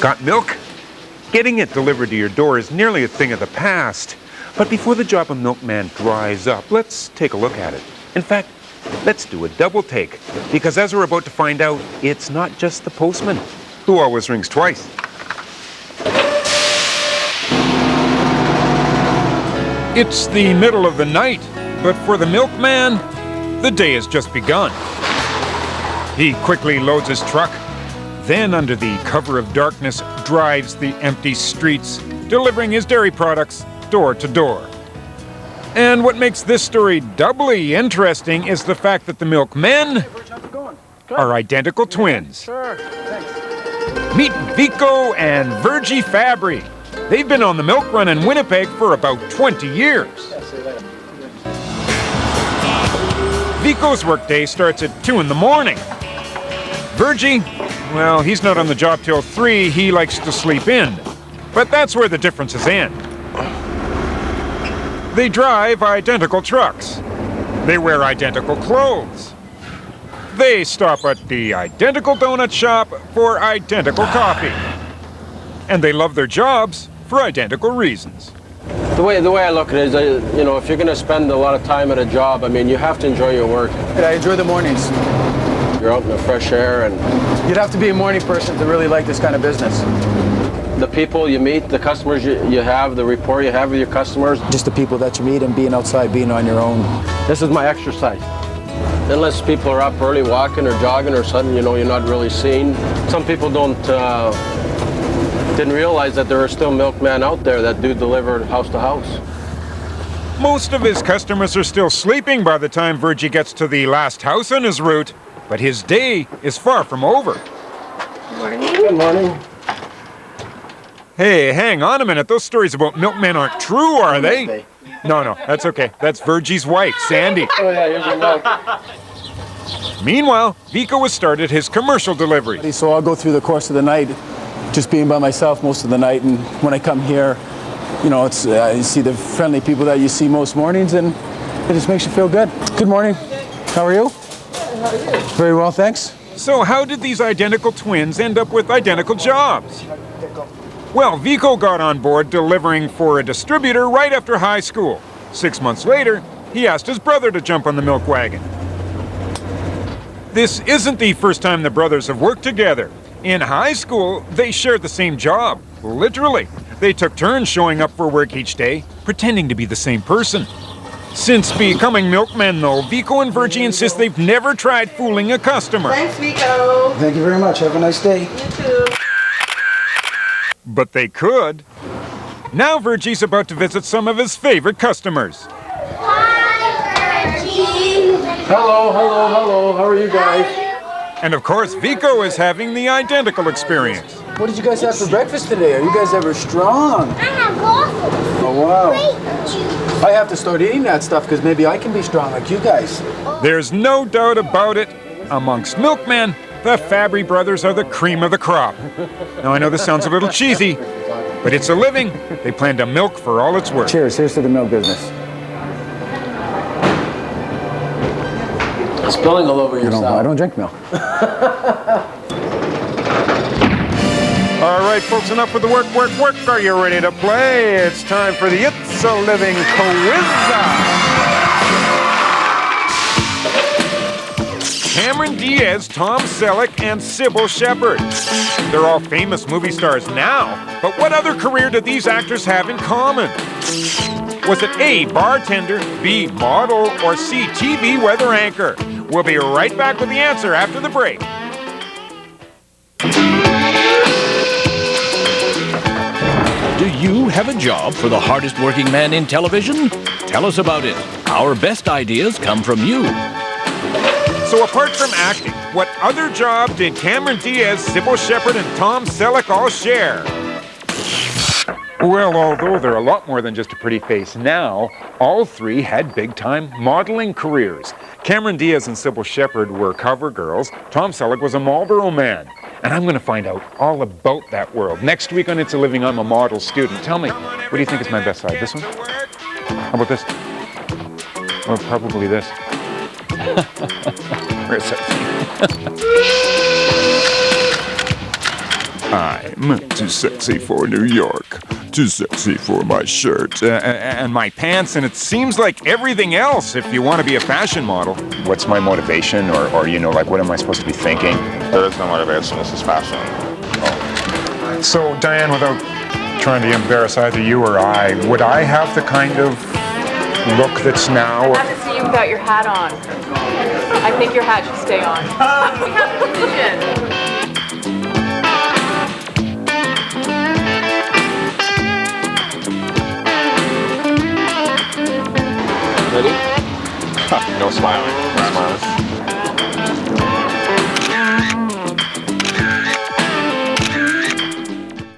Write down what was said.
Got milk? Getting it delivered to your door is nearly a thing of the past. But before the job of milkman dries up, let's take a look at it. In fact, let's do a double take. Because as we're about to find out, it's not just the postman who always rings twice. It's the middle of the night, but for the milkman, the day has just begun. He quickly loads his truck, then under the cover of darkness drives the empty streets, delivering his dairy products door to door. And what makes this story doubly interesting is the fact that the milkmen are identical twins. Sure, thanks. Meet Vico and Virgie Fabry. They've been on the milk run in Winnipeg for about 20 years. Vico's workday starts at 2 in the morning. Virgie, well, he's not on the job till 3. He likes to sleep in. But that's where the differences end. They drive identical trucks. They wear identical clothes. They stop at the identical donut shop for identical coffee. And they love their jobs for identical reasons. The way I look at it is, if you're going to spend a lot of time at a job, you have to enjoy your work. I enjoy the mornings. You're out in the fresh air and... You'd have to be a morning person to really like this kind of business. The people you meet, the customers you have, the rapport you have with your customers. Just the people that you meet and being outside, being on your own. This is my exercise. Unless people are up early walking or jogging or something, you're not really seen. Some people didn't realize that there are still milkmen out there that do deliver house to house. Most of his customers are still sleeping by the time Virgie gets to the last house on his route, but his day is far from over. Good morning. Good morning. Hey, hang on a minute. Those stories about milkmen aren't true, are they? No, that's okay. That's Virgie's wife, Sandy. Oh yeah, here's your milk. Meanwhile, Vico has started his commercial delivery. So I'll go through the course of the night, just being by myself most of the night, and when I come here, it's you see the friendly people that you see most mornings, and it just makes you feel good. Good morning. How are you? Good, how are you? Very well, thanks. So how did these identical twins end up with identical jobs? Well, Vico got on board delivering for a distributor right after high school. 6 months later, he asked his brother to jump on the milk wagon. This isn't the first time the brothers have worked together. In high school, they shared the same job, literally. They took turns showing up for work each day, pretending to be the same person. Since becoming milkmen, though, Vico and Virgie insist they've never tried fooling a customer. Thanks, Vico. Thank you very much. Have a nice day. You too. But they could. Now Virgie's about to visit some of his favorite customers. Hi, Virgie. Hello. How are you guys? And of course, Vico is having the identical experience. What did you guys have for breakfast today? Are you guys ever strong? I have waffles. Oh, wow. Grape juice. I have to start eating that stuff because maybe I can be strong like you guys. There's no doubt about it. Amongst milkmen, the Fabry brothers are the cream of the crop. Now, I know this sounds a little cheesy, but it's a living. They plan to milk for all it's worth. Cheers. Here's to the milk business. Spilling all over yourself. I don't drink milk. All right, folks, enough with the work. Are you ready to play? It's time for the It's a Living Quiz. Cameron Diaz, Tom Selleck, and Sybil Shepherd. They're all famous movie stars now, but what other career did these actors have in common? Was it A, bartender, B, model, or C, TV weather anchor? We'll be right back with the answer after the break. Do you have a job for the hardest working man in television? Tell us about it. Our best ideas come from you. So apart from acting, what other job did Cameron Diaz, Sybil Shepherd, and Tom Selleck all share? Well, although they're a lot more than just a pretty face now, all three had big-time modeling careers. Cameron Diaz and Sybil Shepherd were cover girls. Tom Selleck was a Marlboro man. And I'm going to find out all about that world. Next week on It's a Living, I'm a model student. Tell me, what do you think is my best side? This one? How about this? Or probably this. Where is it? I'm too sexy for New York, too sexy for my shirt and my pants, and it seems like everything else if you want to be a fashion model. What's my motivation, or you know, like, what am I supposed to be thinking? There is no motivation, this is passion. So, Diane, without trying to embarrass either you or I, would I have the kind of look that's now? I have to see you without your hat on. I think your hat should stay on. We have a position. Ready? No smiling.